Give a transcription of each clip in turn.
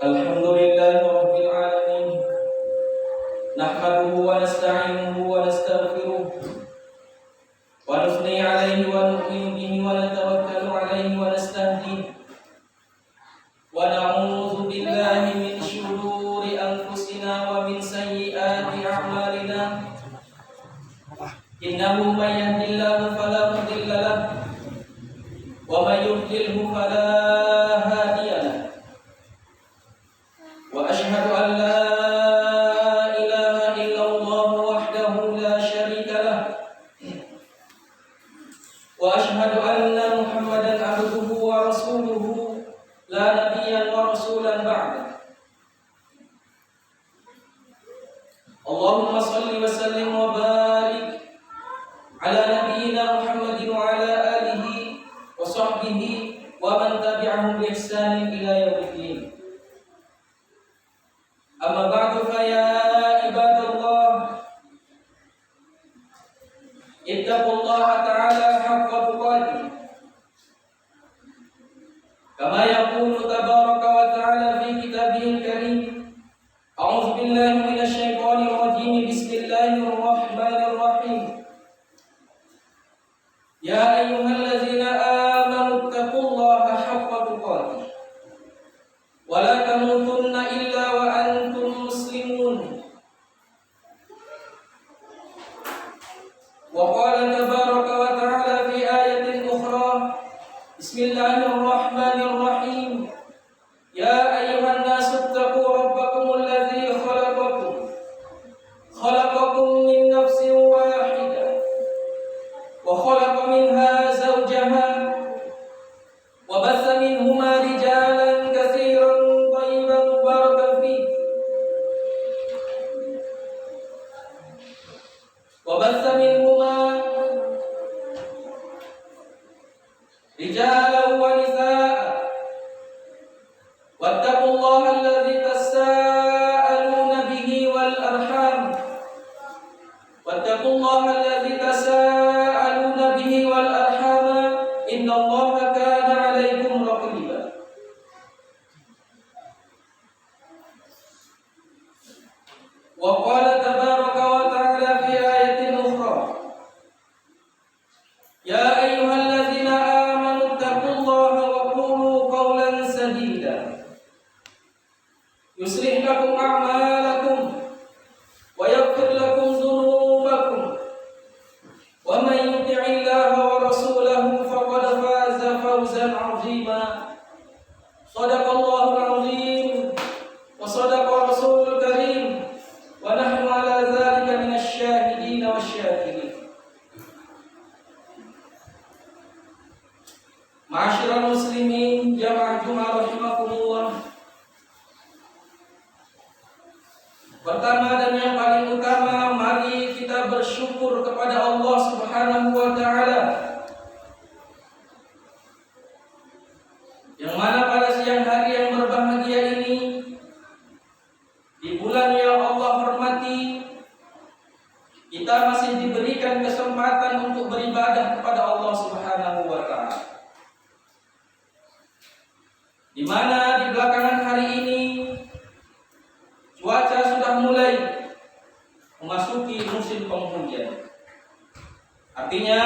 Alhamdulillahi rabbil alamin. Nahmaduhu wa nasta'inuhu wa nastaghfiruh wa nusni 'alaihi wa nu'minu bihi wa natawakkalu 'alaihi wa nastahdihi wa na'udzu billahi min shururi anfusina wa min sayyiati a'malina. Innahu may yahdihillahu fala mudilla lahu wa may yudlilhu fala hadiya lahu. Wa asyhadu an la ilaha illallah wahdahu la syarika lah. Wa asyhadu anna Muhammadan abduhu wa rasuluhu la nabiyyan wa rasulan ba'da. Allahumma shalli wa sallim wa barik ala nabiyyina Muhammadin wa ala alihi wa sahbihi wa man tabi'ahum bi ihsanin ila yaumiddin. Amma ba'du fa ya ibadallah, ittaqullaha ta'ala haqqa tuqatih. Kama yaqulu tabaraka wa ta'ala fi kitabihil karim. A'udzu billahi minasy syaithanir rajim. Bismillahirrahmanirrahim. Ya ayyuhallazina amanu ittaqullaha haqqa tuqatih wa la tamutunna illa wa antum muslimun. Wa qala tabaraka wa ta'ala fi ayatin ukhra. Bismillahirrahmanirrahim. Ya ayyuhan nasu ittaqu rabbakumul ladzi khalaqakum min nafsin wahidah wa khalaqa minha zawjaha wa batha minhuma rijalan katsiran thayyiban mubarakan fihi wa batha minhuma rijalan wa nisaa. Wattaqullaha alladzi tasaaluna bihi wal arham. Wattaqullaha alladzi tasaaluna bihi wal arham. Innallaha kana 'alaikum raqiba. Wa qala tabaraka wa ta'ala fi ayatin ukhra. Ya ayyuhalladzina amanu ittaqullaha wa qulu qawlan sadida. Yuslih lakum a'malakum wa yaghfir lakum dhunubakum wa man yuti'illaha wa rasulahu faqad faza fawzan 'azima. Shadaqallahul 'azim wa shadaqa rasulul karim wa nahnu 'ala dzalika minasy syahidin wasyakirin. Ma'asyiral muslimin jamaah Jumat rahimakumullah. Pertama dan yang paling utama, mari kita bersyukur kepada Allah Subhanahu wa ta'ala, yang mana pada siang hari yang berbahagia ini, di bulan yang Allah hormati, kita masih diberikan kesempatan untuk beribadah kepada Allah Subhanahu wa ta'ala. Di mana di belakangan hari ini cuaca sudah mulai memasuki musim penghujan. Artinya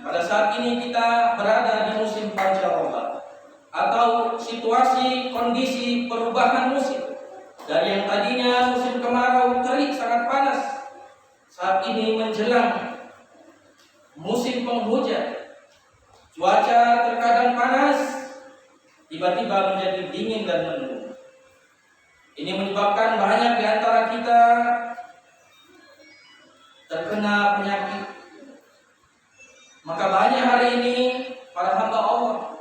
pada saat ini kita berada di musim pancaroba atau situasi kondisi perubahan musim. Dari yang tadinya musim kemarau terik sangat panas, saat ini menjelang musim penghujan. Cuaca terkadang panas, tiba-tiba menjadi dingin dan mendung. Ini menyebabkan banyak di antara kita terkena penyakit. Maka banyak hari ini para hamba Allah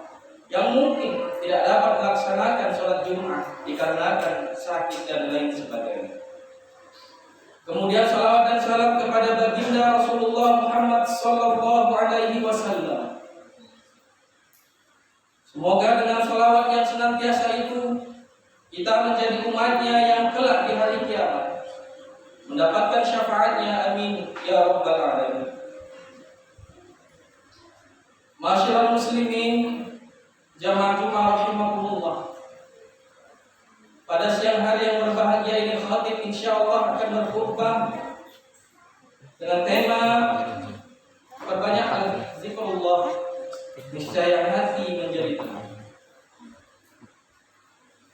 yang mungkin tidak dapat melaksanakan sholat Jumat dikarenakan sakit dan lain sebagainya. Kemudian salawat dan salam kepada baginda Rasulullah Muhammad sallallahu alaihi wasallam. Semoga dengan salawat yang senantiasa itu kita menjadi umatnya yang kelak di hari kiamat mendapatkan syafaatnya, amin ya rabbal alamin. Masyaallah muslimin jamaah Jumat rahimakumullah. niscaya hati menjadi tenang.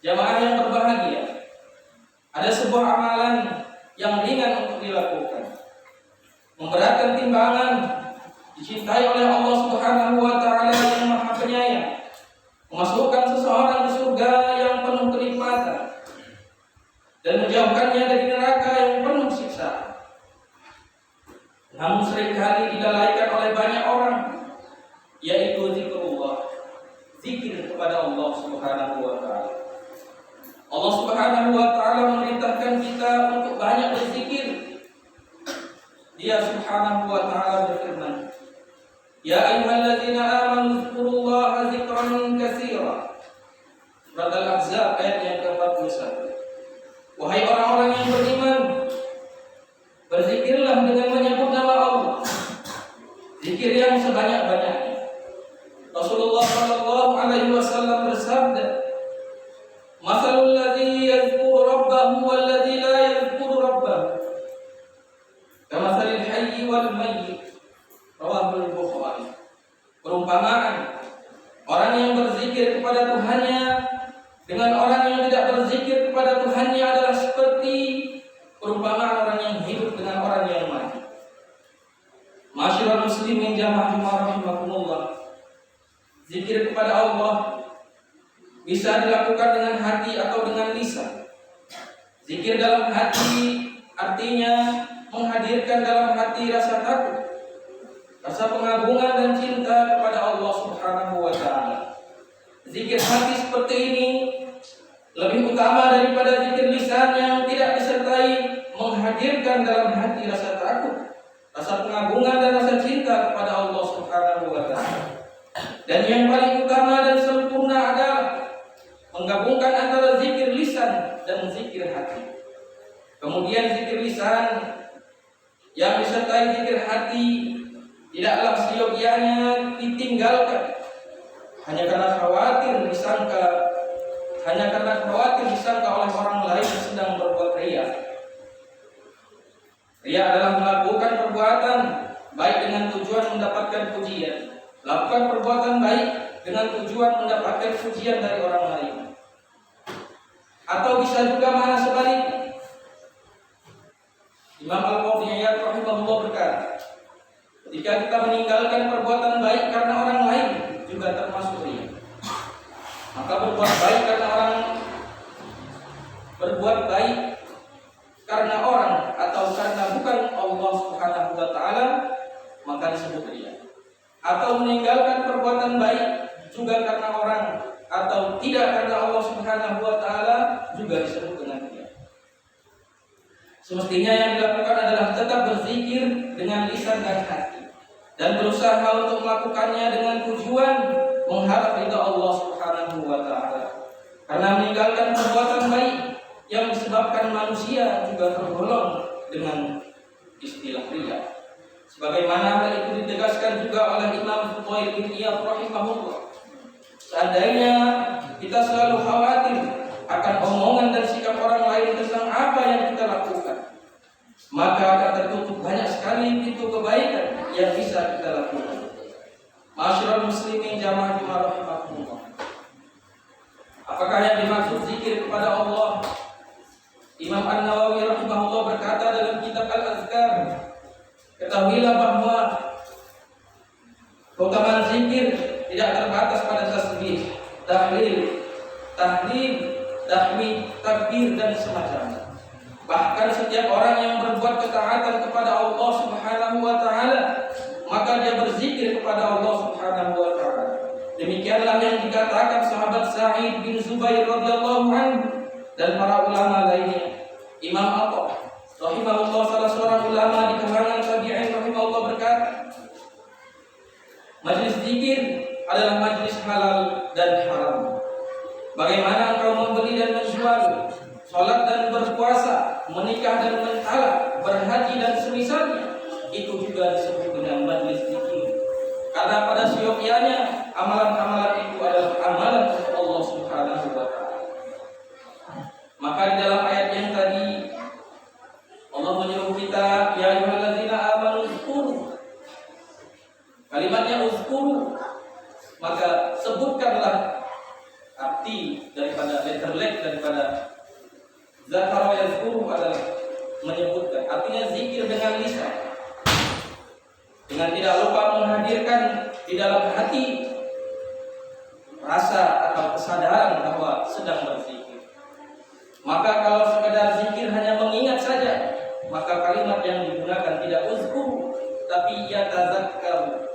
Jamaah yang berbahagia, ada sebuah amalan yang ringan untuk dilakukan, memberatkan timbangan, dicintai oleh Allah Subhanahu wa taala yang Maha Penyayang, memasukkan seseorang ke surga yang penuh kenikmatan dan menjauhkannya dari neraka yang penuh siksa. Namun seringkali dilalaikan oleh banyak orang, yaitu zikrullah, zikir kepada Allah Subhanahu wa taala. Allah Subhanahu wa taala memerintahkan kita untuk banyak berzikir. Dia Subhanahu wa taala berfirman, "Ya ayyuhalladzina amanu dzkurullaha dzikran katsira." Surat Al-Ahzab ayat yang ke-41. Wahai orang-orang yang beriman, berzikirlah dengan menyebut nama Allah, zikir yang sebanyak-banyaknya. Rasulullah sallallahu alaihi wasallam bersabda, "Mathalul ladzi yadhkuru rabbahu wal ladzi la yadhkuru rabbahu, kamathalil hayyi wal mayyit." Rawahul Bukhari. Perumpamaan orang yang berzikir kepada Tuhannya dengan orang yang tidak berzikir kepada Tuhannya adalah seperti perumpamaan orang yang hidup dengan orang yang mati. Masyarul muslimin jamaah rahimakumullah. Zikir kepada Allah bisa dilakukan dengan hati atau dengan lisan. Zikir dalam hati artinya menghadirkan dalam hati rasa takut, rasa pengagungan dan cinta kepada Allah Subhanahu wa taala. Zikir hati seperti ini lebih utama daripada zikir lisan yang tidak disertai menghadirkan dalam hati rasa takut, rasa pengagungan dan rasa cinta kepada Allah Subhanahu wa taala. Dan yang paling utama dan sempurna adalah menggabungkan antara zikir lisan dan zikir hati. Kemudian zikir lisan yang disertai zikir hati tidaklah seyogianya ditinggalkan hanya karena khawatir disangka oleh orang lain yang sedang berbuat riya. Riya adalah melakukan perbuatan baik dengan tujuan mendapatkan pujian, lakukan perbuatan baik dengan tujuan mendapatkan pujian dari orang lain. Atau bisa juga mana sebaliknya. Imam Al-Qadhi Iyad rahimahullah berkata, ketika kita meninggalkan perbuatan baik karena orang lain juga termasuk riya. Maka berbuat baik karena orang atau karena bukan Allah Subhanahu wa taala maka disebut riya. Atau meninggalkan perbuatan baik juga karena orang atau tidak karena Allah Subhanahu wa taala juga disebut dengan riya. Semestinya yang dilakukan adalah tetap berzikir dengan lisan dan hati dan berusaha untuk melakukannya dengan tujuan mengharap ridha Allah Subhanahu wa taala. Karena meninggalkan perbuatan baik yang disebabkan manusia juga tergolong dengan istilah riya. Sebagaimana hal itu ditegaskan juga oleh Imam Fudail bin Iyad rahimahullah. Seandainya kita selalu khawatir akan omongan dan sikap orang lain tentang apa yang kita lakukan, maka akan tertutup banyak sekali pintu kebaikan yang bisa kita lakukan. Masyarul muslimin jamaah rahimakumullah. Apakah yang dimaksud zikir kepada Allah? Imam An-Nawawi rahimahullah berkata dalam kitab Al-Azkar, ketahuilah bahwa keutamaan zikir tidak terbatas pada tasbih, tahlil, tahmid, takbir dan semacamnya. Bahkan setiap orang yang berbuat ketaatan kepada Allah Subhanahu wa taala, maka dia berzikir kepada Allah Subhanahu wa taala. Demikianlah yang dikatakan sahabat Sa'id bin Zubair radhiyallahu anhu dan para ulama lainnya. Imam Atha rahimahullah, salah seorang ulama di kalangan tabi'in rahimahullah, berkata, majlis zikir adalah majlis halal dan haram. Bagaimana engkau membeli dan menjual, salat dan berpuasa, menikah dan mentalak, berhaji dan semisalnya, itu juga disebut dengan majlis zikir. Karena pada siokianya amalan-amalan itu adalah amalan untuk Allah Subhanahu wa taala. Maka di dalam ayat yang tadi Allah menyuruh kita, ya ayyuhalladzina amanu uzkuru. Kalimatnya uzkuru maka sebutkanlah arti daripada letterlek daripada zakara yazkuru adalah menyebutkan, artinya zikir dengan lisan, dengan tidak lupa menghadirkan di dalam hati rasa atau kesadaran bahwa sedang berzikir. Maka kalau sekadar zikir hanya mengingat saja, maka kalimat yang digunakan tidak uzkur, tapi yatazakkaru.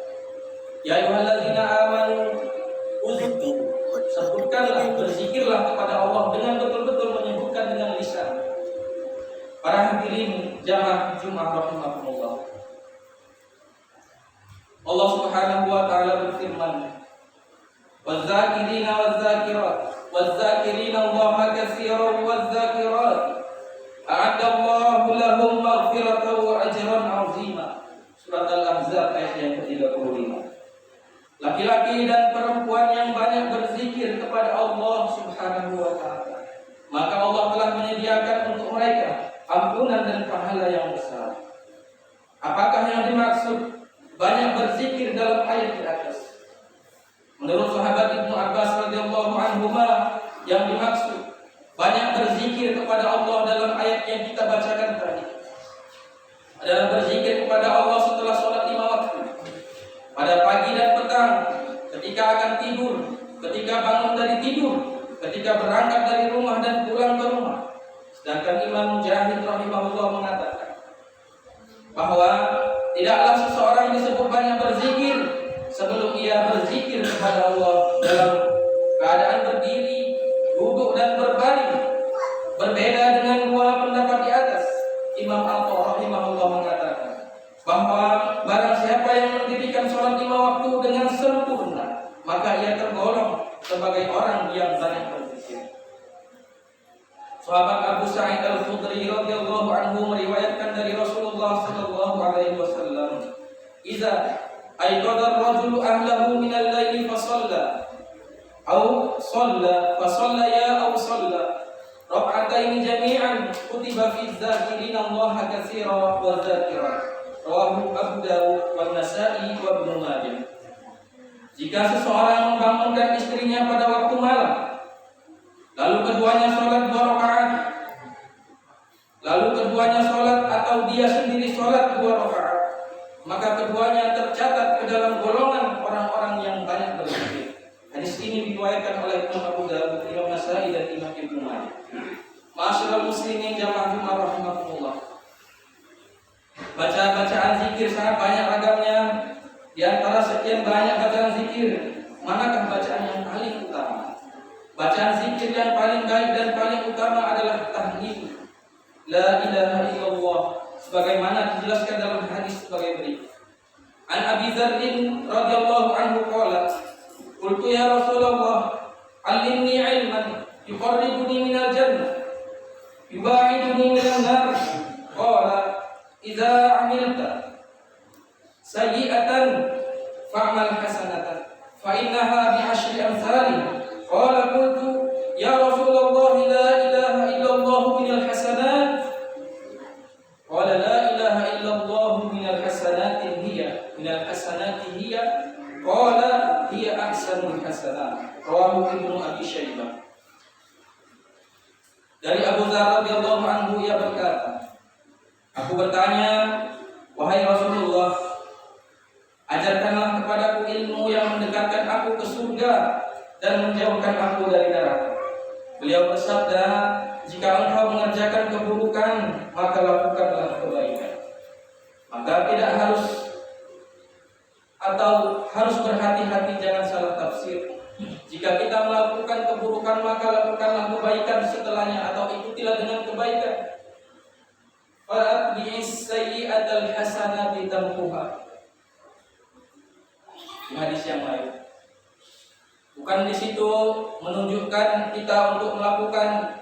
Ya ayyuhallazina amanu uzkur, sebutkanlah, berzikirlah kepada Allah dengan betul-betul menyebutkan dengan lisan. Para hadirin jamaah Jumat rahimakumullah. Allah Subhanahu wa taala berfirman, "Waz-zakirina waz-zakirat waz-zakirina Allaha katsiran waz-zakirat a'adallahu lahum maghfiratan wa ajran 'azima." Surat Al-Ahzab ayat yang ke-35. Laki-laki dan perempuan yang banyak berzikir kepada Allah Subhanahu wa taala, maka Allah telah menyediakan untuk mereka ampunan dan pahala yang besar. Apakah yang dimaksud banyak berzikir dalam ayat di atas? Menurut sahabat Ibnu Abbas radhiyallahu anhuma, yang dimaksud banyak berzikir kepada Allah dalam ayat yang kita bacakan tadi adalah berzikir kepada Allah setelah sholat 5 waktu, pada pagi dan petang, ketika akan tidur, ketika bangun dari tidur, ketika berangkat dari rumah dan pulang ke rumah. Sedangkan Imam Mujahid rahimahullah mengatakan bahwa tidaklah seseorang disebut banyak berzikir sebelum ia berzikir kepada Allah dalam keadaan berdiri, duduk dan berbaring. Berbeda dengan dua pendapat di atas, Imam Al-Qurtubi rahimahullah mengatakan bahwa barang siapa yang mendirikan sholat 5 waktu dengan sempurna, maka ia tergolong sebagai orang yang banyak berzikir. Sahabat Abu Sa'id Al-Khudri radhiyallahu anhu meriwayatkan dari Rasulullah sallallahu alaihi wasallam, "Idza ayqadha ar-rajulu ahlahu min al-laili fa shalla aw shalla fa shallaya aw shalla rak'ataini jami'an kutiba fi dzakirina Allah katsiran wa dzakirat." Rawahu Abu Dawud wa Nasa'i wa Ibnu Majah. Jika seseorang membangunkan istrinya pada waktu malam, lalu keduanya sholat 2 rakaat, lalu keduanya sholat atau dia sendiri sholat 2 rakaat, maka keduanya tercatat ke dalam golongan orang-orang yang banyak berzikir. Hadis ini diriwayatkan oleh Imam Abu Dawud, Imam Nasa'i dan Imam Ibnu Majah. Ma'asyiral muslimin jamaah Jumat rahimakumullah. Bacaan zikir sangat banyak ragamnya. Di antara sekian banyak bacaan zikir, manakah bacaan yang paling utama? Bacaan zikir yang paling baik dan paling utama adalah tahlil la ilaha illallah, sebagaimana dijelaskan dalam hadis sebagai berikut. An Abi Dzar radhiyallahu anhu qala, qultu ya Rasulullah, 'allimni 'ilman yuqarribuni minal jannah yubaiduni minan nar. Qala, idza 'amilta sayyi'atan fa'mal hasanatan fa innaha bi'ashri amsalih. Qala qultu ya Rasulullah, la ilaha illallah minal hasanat. Qala la ilaha illallah minal hasanati hiya qala hiya ahsanul hasanat. Rawahu Ibnu Abi Syaibah. Dari Abu Dzar radhiyallahu anhu, ia berkata, aku bertanya, wahai Rasulullah, ajarkanlah kepadaku ilmu yang mendekatkan aku ke surga dan menjauhkan aku dari neraka. Beliau bersabda, jika engkau mengerjakan keburukan, maka lakukanlah kebaikan. Maka tidak harus atau harus berhati-hati, jangan salah tafsir. Jika kita melakukan keburukan, maka lakukanlah kebaikan setelahnya, atau ikutilah dengan kebaikan. Fa'atbi'is sayyi'atal hasanati tamhuha. Hadis yang lain. Bukan di situ menunjukkan kita untuk melakukan,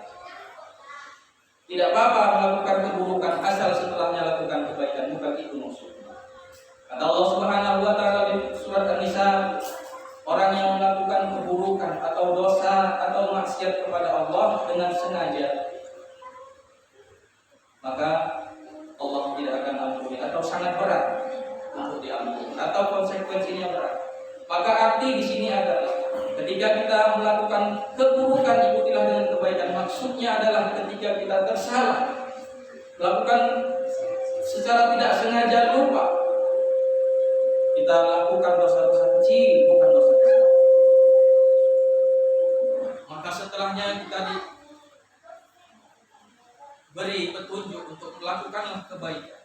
tidak apa-apa melakukan keburukan asal setelahnya lakukan kebaikan, bukan itu maksudnya. Kata Allah Subhanahu wa taala di surat An-Nisa, orang yang melakukan keburukan atau dosa atau maksiat kepada Allah dengan sengaja, maka Allah tidak akan ampuni, atau sangat berat untuk diampuni, atau konsekuensinya berat. Maka arti arti di sini adalah ketika kita melakukan keburukan ikutilah dengan kebaikan. Maksudnya adalah ketika kita tersalah, melakukan secara tidak sengaja lupa, kita lakukan dosa-dosa kecil, bukan dosa besar. Maka setelahnya kita diberi petunjuk untuk melakukanlah kebaikan.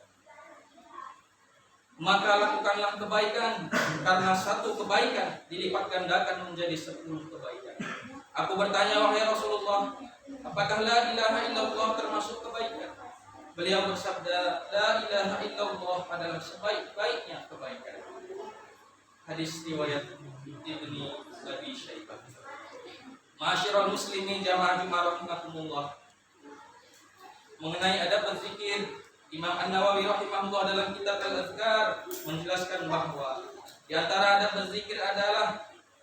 Maka lakukanlah kebaikan, karena satu kebaikan dilipat gandakan menjadi 10 kebaikan. Aku bertanya, wahai Rasulullah, apakah la ilaha illallah termasuk kebaikan? Beliau bersabda, la ilaha illallah adalah sebaik-baiknya kebaikan. Hadis riwayat Ibnu Abi Syaibah. Ma'asyiral muslimin jamaah rahimakumullah. Mengenai adab berzikir, Imam An-Nawawi rahimahullah dalam kitab Al-Azkar menjelaskan bahwa di antara adab berzikir adalah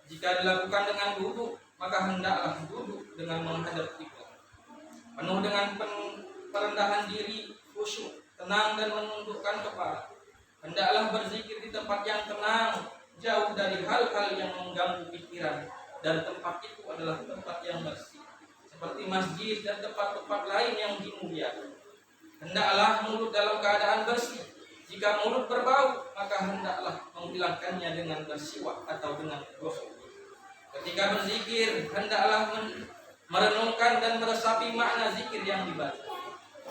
jika dilakukan dengan duduk, maka hendaklah duduk dengan menghadap kiblat, penuh dengan perendahan diri, khusyuk, tenang dan menundukkan kepala. Hendaklah berzikir di tempat yang tenang, jauh dari hal-hal yang mengganggu pikiran, dan tempat itu adalah tempat yang bersih, seperti masjid dan tempat-tempat lain yang dimuliakan. Hendaklah mulut dalam keadaan bersih. Jika mulut berbau, maka hendaklah menghilangkannya dengan bersiwak atau dengan gosok. Ketika berzikir, hendaklah merenungkan dan meresapi makna zikir yang dibaca.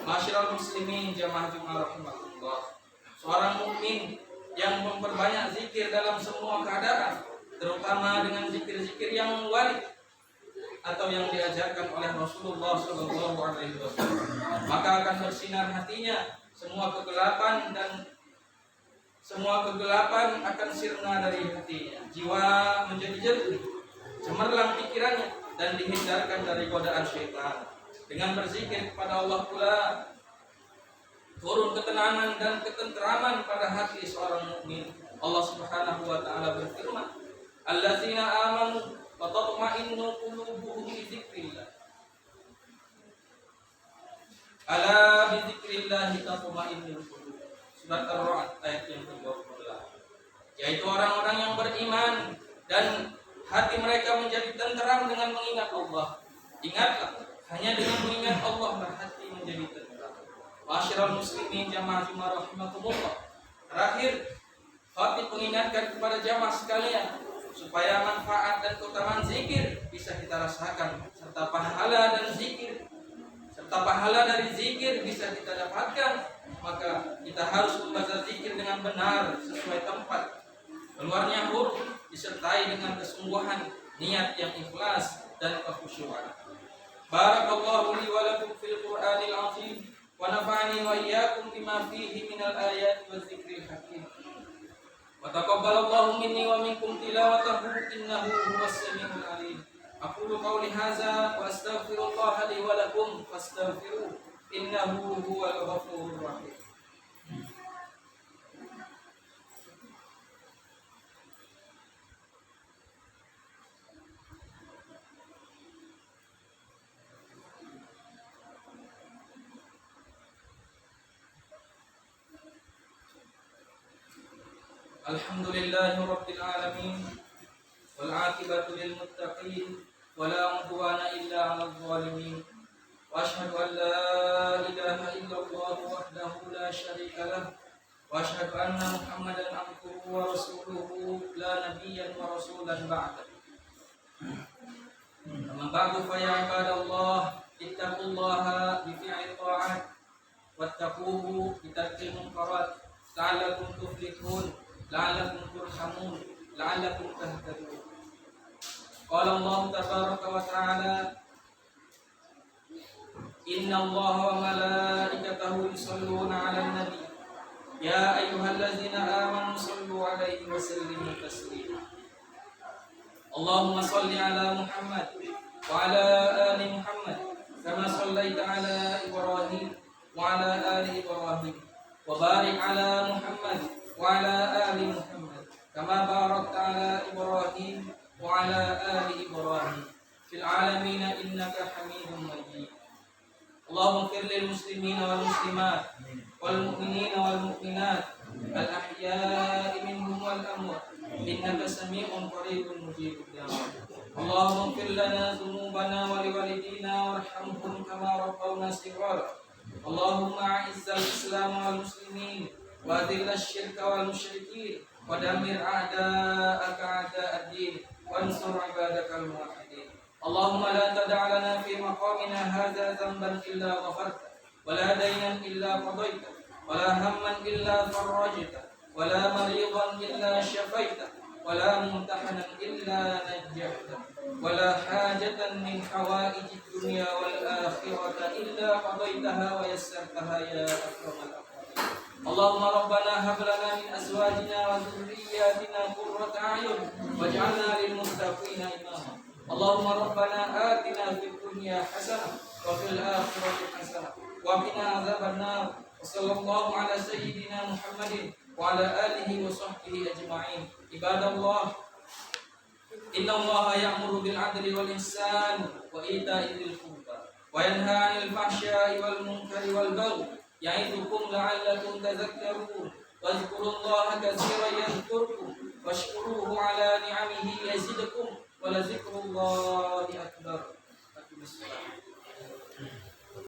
Ma'asyiral muslimin jamaah rahimakumullah. Seorang mukmin yang memperbanyak zikir dalam semua keadaan, terutama dengan zikir-zikir yang warid atau yang diajarkan oleh Rasulullah SAW, maka akan bersinar hatinya. Semua kegelapan akan sirna dari hatinya. Jiwa menjadi jernih, cemerlang pikirannya, dan dihindarkan dari godaan syaitan. Dengan berzikir kepada Allah pula turun ketenangan dan ketenteraman pada hati seorang mukmin. Allah Subhanahu wa taala berfirman, "Allazina amanu wa tatma'innu qulubuhum bi dzikrillah." Ala bi dzikrillah tatma'innul qulub. Surat Ar-Ra'd ayat yang ke-28. Yaitu orang-orang yang beriman dan hati mereka menjadi tenteram dengan mengingat Allah. Ingatlah, hanya dengan mengingat Allah hati menjadi tenteram. Ma'asyiral muslimin jamaah rahimakumullah. Terakhir, khatib mengingatkan kepada jamaah sekalian supaya manfaat dan keutamaan zikir bisa kita rasakan, serta pahala dari zikir bisa kita dapatkan. Maka kita harus membaca zikir dengan benar sesuai tempat keluarnya huruf, disertai dengan kesungguhan, niat yang ikhlas dan kekhusyuan. Barakallahu li wa lakum fil Qur'anil azim wa nafa'ani wa iyyakum bima fihi minal ayati wa dzikril hakim. Wa taqabbalallahu minni wa minkum tilawatahu innahu huwas samiul alim. Aqulu qawli hadza wa astaghfirullah li wa lakum fastaghfiruhu innahu huwal ghafurur rahim. Alhamdulillahi rabbil alamin wal 'aqibatu lil muttaqin wa la 'udwana illa 'alal zalimin. Wa asyhadu an la ilaha illallah wahdahu la syarika lah wa asyhadu anna Muhammadan 'abduhu wa rasuluhu la nabiyyan wa rasulan ba'da. Amma ba'du fa ya ibadallah ittaqullaha bi fi'li ta'at wattaquhu bi tarkil munkarat la'allakum tuflihun la'allakum turhamun la'allakum tahtadun. Qala Allah tabaraka wa ta'ala, inna Allaha wa malaikatahu yusholluna 'alan nabi ya ayyuhallazina amanu shollu 'alaihi wa sallimu taslima. Allahumma shalli 'ala Muhammad wa 'ala ali Muhammad kama shallaita 'ala Ibrahim wa 'ala ali Ibrahim wa barik 'ala Muhammad wa 'ala ali Muhammad kama barakta 'ala Ibrahim wa 'ala ali Ibrahim fil 'alamin innaka Hamidum Majid. Allahumma ighfir lil muslimina wal muslimat wal mu'minina wal mu'minat al ahya'i minhum wal amwat إنك سميع قريب مجيب الدعوات. اللهم اغفر لنا ذنوبنا ولوالدينا وارحمهم كما ربونا صغارا. اللهم أعز الإسلام والمسلمين وأذل الشرك والمشركين ودمر أعداءك أعداء الدين وانصر عبادك الموحدين. اللهم لا تدع لنا في مقامنا هذا ذنبا إلا غفرته ولا دينا إلا قضيته ولا هما إلا فرجته ولا مريضا إلا شفيته ولا ممتحنا إلا نجحته ولا حاجة من حوائج الدنيا والآخرة إلا قضيتها ويسرتها يا أكرم الأكرمين. اللهم ربنا هب لنا من أزواجنا وذرياتنا قرة أعين واجعلنا للمتقين إماما. اللهم ربنا آتنا في الدنيا حسنة وفي الآخرة حسنة وقنا عذاب النار. وصلى الله على سيدنا محمد وعلى آله وصحبه أجمعين. عباد الله، إن الله يأمر بالعدل والإحسان وإيتاء ذي القربى وينهى عن الفحشاء والمنكر والبغي يعظكم لعلكم تذكرون. واذكروا الله كثيرا يذكركم واشكروه على نعمه يزدكم ولذكر الله أكبر.